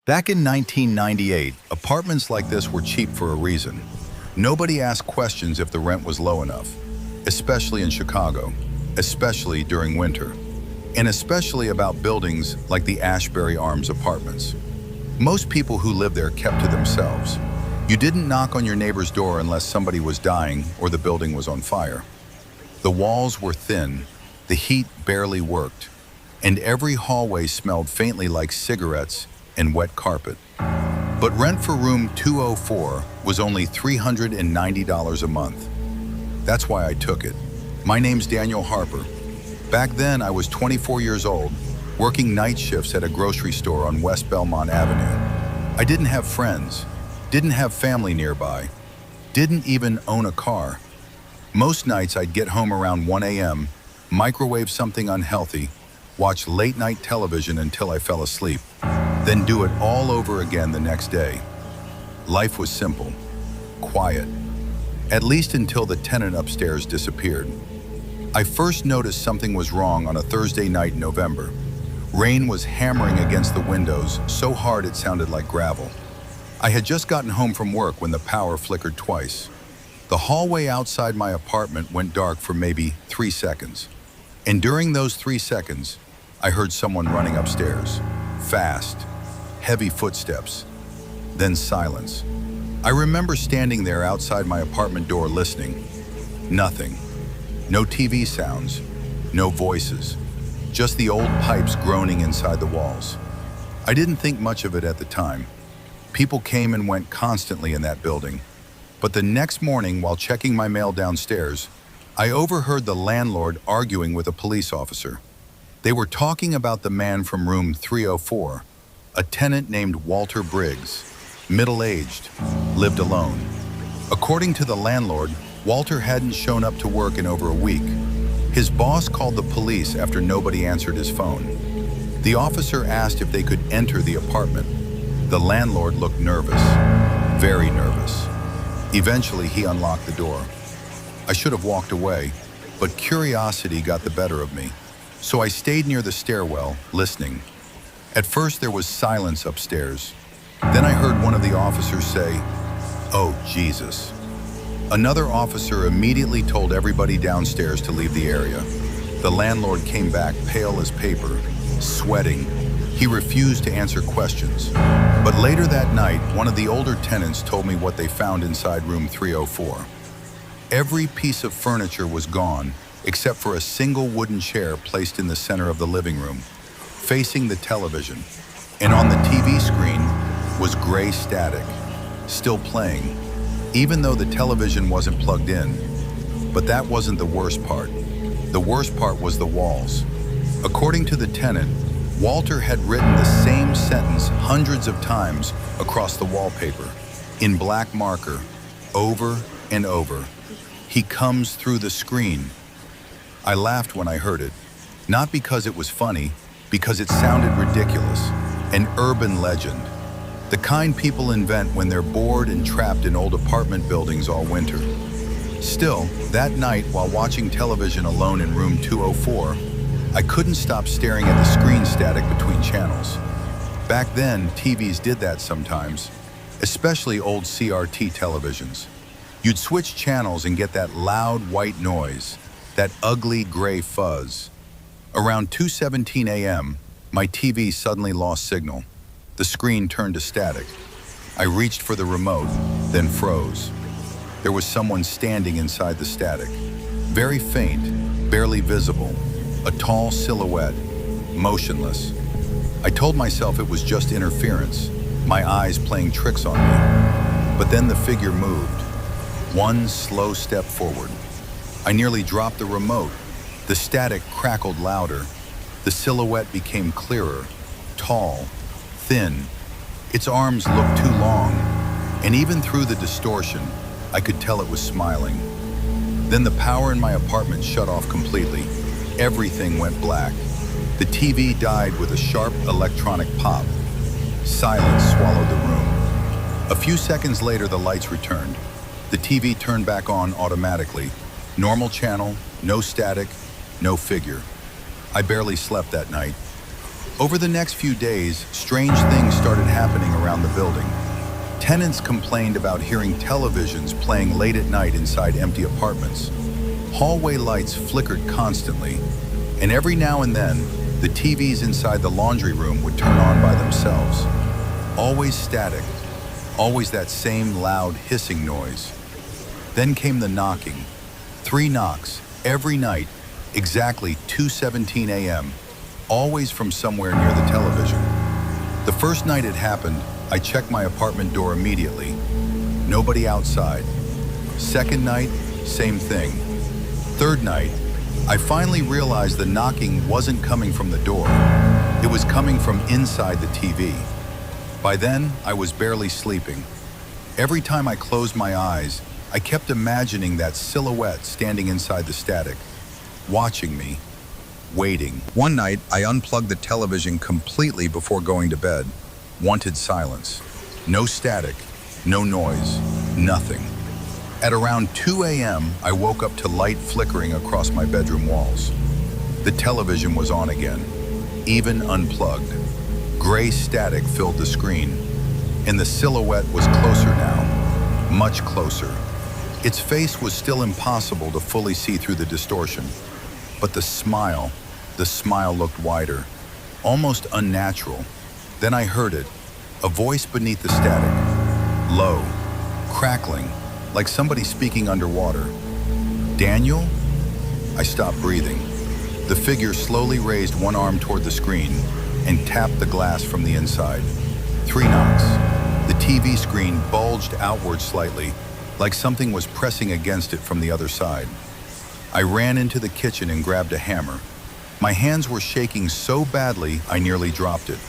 Back in 1998, apartments like this were cheap for a reason. Nobody asked questions if the rent was low enough, especially in Chicago, especially during winter, and especially about buildings like the Ashbury Arms Apartments. Most people who lived there kept to themselves. You didn't knock on your neighbor's door unless somebody was dying or the building was on fire. The walls were thin, the heat barely worked, and every hallway smelled faintly like cigarettes and wet carpet. But rent for room 204 was only $390 a month. That's why I took it. My name's Daniel Harper. Back then, I was 24 years old, working night shifts at a grocery store on West Belmont Avenue. I didn't have friends, didn't have family nearby, didn't even own a car. Most nights I'd get home around 1 a.m., microwave something unhealthy, watch late-night television until I fell asleep, then do it all over again the next day. Life was simple, quiet, at least until the tenant upstairs disappeared. I first noticed something was wrong on a Thursday night in November. Rain was hammering against the windows so hard it sounded like gravel. I had just gotten home from work when the power flickered twice. The hallway outside my apartment went dark for maybe 3 seconds. And during those 3 seconds, I heard someone running upstairs. Fast, heavy footsteps, then silence. I remember standing there outside my apartment door listening. Nothing. No TV sounds, no voices, just the old pipes groaning inside the walls. I didn't think much of it at the time. People came and went constantly in that building. But the next morning, while checking my mail downstairs, I overheard the landlord arguing with a police officer. They were talking about the man from room 304, a tenant named Walter Briggs, middle-aged, lived alone. According to the landlord, Walter hadn't shown up to work in over a week. His boss called the police after nobody answered his phone. The officer asked if they could enter the apartment. The landlord looked nervous, very nervous. Eventually, he unlocked the door. I should have walked away, but curiosity got the better of me. So I stayed near the stairwell, listening. At first, there was silence upstairs. Then I heard one of the officers say, "Oh, Jesus." Another officer immediately told everybody downstairs to leave the area. The landlord came back pale as paper, sweating. He refused to answer questions. But later that night, one of the older tenants told me what they found inside room 304. Every piece of furniture was gone, except for a single wooden chair placed in the center of the living room, facing the television. And on the TV screen was gray static, still playing, even though the television wasn't plugged in. But that wasn't the worst part. The worst part was the walls. According to the tenant, Walter had written the same sentence hundreds of times across the wallpaper, in black marker, over and over. "He comes through the screen." I laughed when I heard it, not because it was funny, because it sounded ridiculous, an urban legend. The kind people invent when they're bored and trapped in old apartment buildings all winter. Still, that night, while watching television alone in room 204, I couldn't stop staring at the screen static between channels. Back then, TVs did that sometimes, especially old CRT televisions. You'd switch channels and get that loud white noise, that ugly gray fuzz. Around 2:17 a.m., my TV suddenly lost signal. The screen turned to static. I reached for the remote, then froze. There was someone standing inside the static. Very faint, barely visible, a tall silhouette, motionless. I told myself it was just interference, my eyes playing tricks on me. But then the figure moved, one slow step forward. I nearly dropped the remote. The static crackled louder. The silhouette became clearer, tall, thin. Its arms looked too long, and even through the distortion, I could tell it was smiling. Then the power in my apartment shut off completely. Everything went black. The TV died with a sharp electronic pop. Silence swallowed the room. A few seconds later, the lights returned. The TV turned back on automatically. Normal channel, no static, no figure. I barely slept that night. Over the next few days, strange things started happening Tenants complained about hearing televisions playing late at night inside empty apartments. Hallway lights flickered constantly, and every now and then, the TVs inside the laundry room would turn on by themselves. Always static, always that same loud hissing noise. Then came the knocking. 3 knocks, every night, exactly 2:17 a.m., always from somewhere near the television. The first night it happened, I checked my apartment door immediately. Nobody outside. Second night, same thing. Third night, I finally realized the knocking wasn't coming from the door. It was coming from inside the TV. By then, I was barely sleeping. Every time I closed my eyes, I kept imagining that silhouette standing inside the static, watching me, waiting. One night, I unplugged the television completely before going to bed. Wanted silence. No static, no noise, nothing. At around 2 a.m., I woke up to light flickering across my bedroom walls. The television was on again, even unplugged. Gray static filled the screen, and the silhouette was closer now, much closer. Its face was still impossible to fully see through the distortion, but the smile looked wider, almost unnatural. Then I heard it, a voice beneath the static, low, crackling, like somebody speaking underwater. Daniel? I stopped breathing. The figure slowly raised one arm toward the screen and tapped the glass from the inside. 3 knocks. The TV screen bulged outward slightly, like something was pressing against it from the other side. I ran into the kitchen and grabbed a hammer. My hands were shaking so badly I nearly dropped it.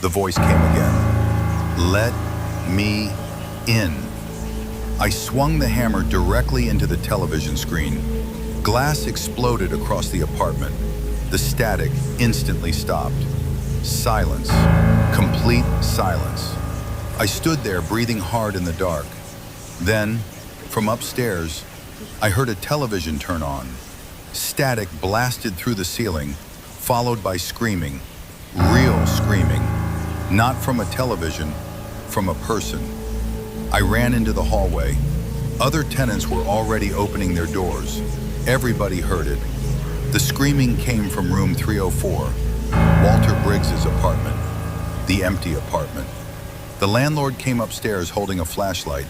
The voice came again. Let me in. I swung the hammer directly into the television screen. Glass exploded across the apartment. The static instantly stopped. Silence. Complete silence. I stood there breathing hard in the dark. Then, from upstairs, I heard a television turn on. Static blasted through the ceiling, followed by screaming. Real screaming. Not from a television, from a person. I ran into the hallway. Other tenants were already opening their doors. Everybody heard it. The screaming came from room 304, Walter Briggs's apartment, the empty apartment. The landlord came upstairs holding a flashlight.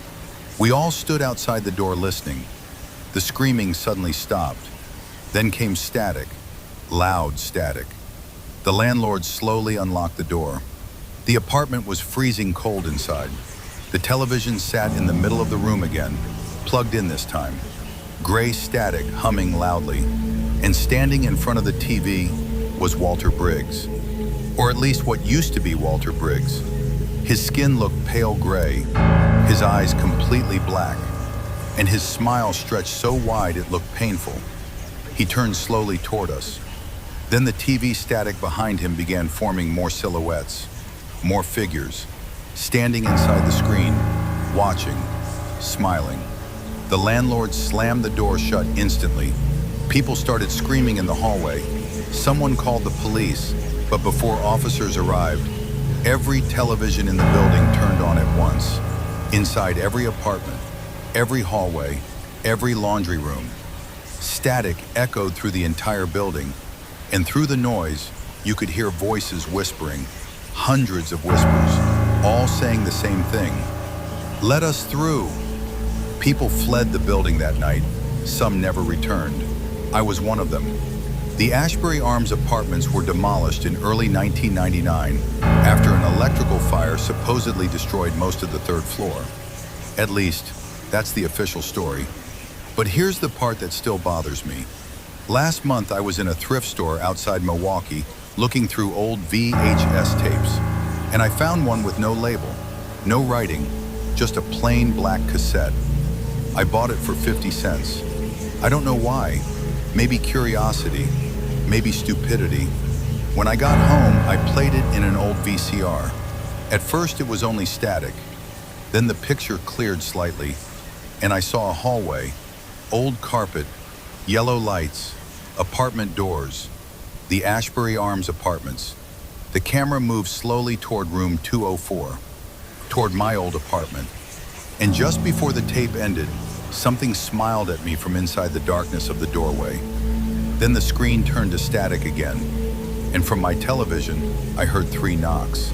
We all stood outside the door listening. The screaming suddenly stopped. Then came static, loud static. The landlord slowly unlocked the door. The apartment was freezing cold inside. The television sat in the middle of the room again, plugged in this time. Gray static humming loudly, and standing in front of the TV was Walter Briggs. Or at least what used to be Walter Briggs. His skin looked pale gray, his eyes completely black, and his smile stretched so wide it looked painful. He turned slowly toward us. Then the TV static behind him began forming more silhouettes, more figures, standing inside the screen, watching, smiling. The landlord slammed the door shut instantly. People started screaming in the hallway. Someone called the police, but before officers arrived, every television in the building turned on at once. Inside every apartment, every hallway, every laundry room. Static echoed through the entire building, and through the noise, you could hear voices whispering, hundreds of whispers, all saying the same thing. Let us through. People fled the building that night. Some never returned. I was one of them. The Ashbury Arms Apartments were demolished in early 1999 after an electrical fire supposedly destroyed most of the 3rd floor. At least, that's the official story. But here's the part that still bothers me. Last month, I was in a thrift store outside Milwaukee looking through old VHS tapes, and I found one with no label, no writing, just a plain black cassette. I bought it for 50 cents. I don't know why. Maybe curiosity, maybe stupidity. When I got home, I played it in an old VCR. At first, it was only static. Then the picture cleared slightly, and I saw a hallway, old carpet, yellow lights, apartment doors, the Ashbury Arms Apartments. The camera moved slowly toward room 204. toward my old apartment. And just before the tape ended, something smiled at me from inside the darkness of the doorway. Then the screen turned to static again, and from my television, I heard 3 knocks.